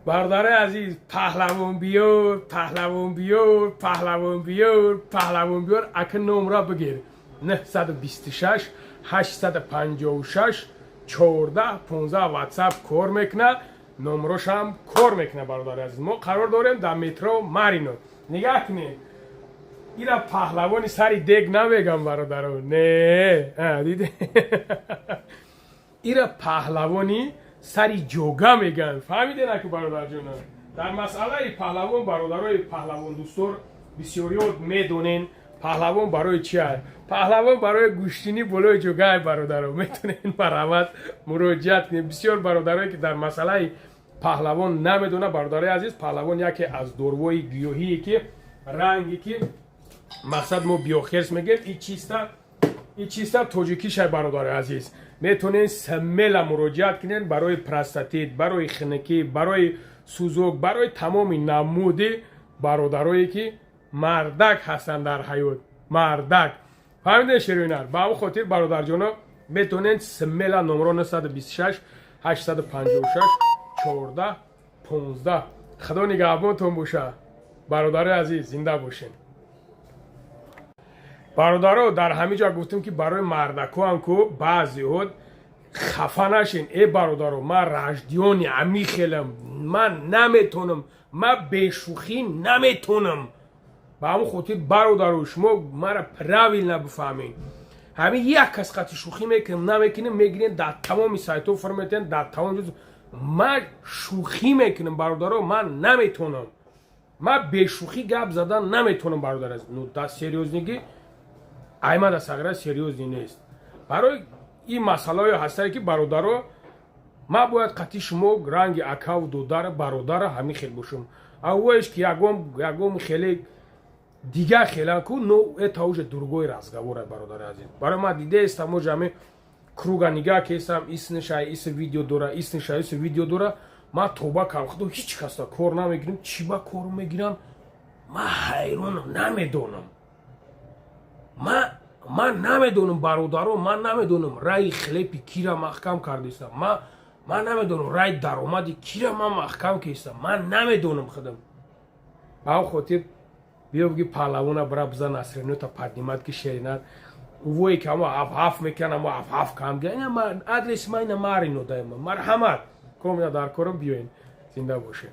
برادر عزیز پهلوان بیار پهلوان بیار پهلوان بیار پهلوان بیار اکه نمره بگیر 926 856 14 15 واتساپ کار میکنه نمرش هم کار میکنه برادر عزیز ما قرار داریم در مترو مارینو نگاه کنید اینا پهلوانی سری دیگ نمیگم برادرو نه دیده اینا پهلوانی سری جوگا میگن فهمیدین اکو برادر جون در مسئله پهلوان برادرای پهلوان دوستور بسیاری میدونین پهلوان برای چیه پهلوان برای گوشتینی بالای جوگا برادرو میتونین مرحمت مراجعت کنین بسیار برادرایی که در مسئله پهلوان نمیدونه برادرای عزیز پهلوان یکی از دوروی گیاهی که رنگی که مقصد ما بیوخرس میگیم این چیستا توجیکی شای برادر عزیز میتونین سمیل مراجعت کنین برای پرستاتیت برای خنکی برای سوزوک برای تمام نمود برادرایی که مردک هستن در حیات مردک فهمیدین شیرینر با اون خاطر برادر جانا میتونین سمیل نمره 926 856 14 15 خدا نگهبانتون باشه برادر عزیز زنده باشین برادرها در همه جا گفتم که برای مردکو هم که بعضی ها خفه نشین ای برادرها من رجدیانی امی خیلم من نمیتونم من بشوخی نمیتونم با همون خاطر برادرها شما مرا پراویل نبفهمین همین یک کس قطع شوخی میکنم نمیکنم میگیرین در تمام سایت ها فرمیتین در تمام جز من شوخی میکنم برادرها من نمیتونم من بشوخی گپ زدن نمیتونم برادر از در سریوزنگی ایمد از اگر سریوزی نیست برای این مسئله هسته که برادرها ما باید قطعی شما رنگ اکا و دودار برادر همین خیلی باشم اوهش که یکم خیلی دیگه خیلی که نوع تاوش درگوی رازگواره برادر عزیز برای ما دیده است ما جمعه کروگا نگاه که استم ایسنشای ایس ویدیو دوره ایسنشای ایس ویدیو دوره ما توبه کردم خدا هیچ کس تا کار نمیگیرم چی با کار میگیرم ما حیرانم نمیدونم من نمیدونم برادرو من نمیدونم رای خلیپی کی را محکم کردیستم من نمیدونم رای درآمدی کی را من محکم کردیستم من نمیدونم خودم با خاطر بیا بگی پهلوان برا بزن نصرانی تا پدیمت که شیرینت وای که ما اف میکنم و اف کم گه من ادرس من مارینو دایم مرحمت کوم یا در کارم بیاین زنده باشین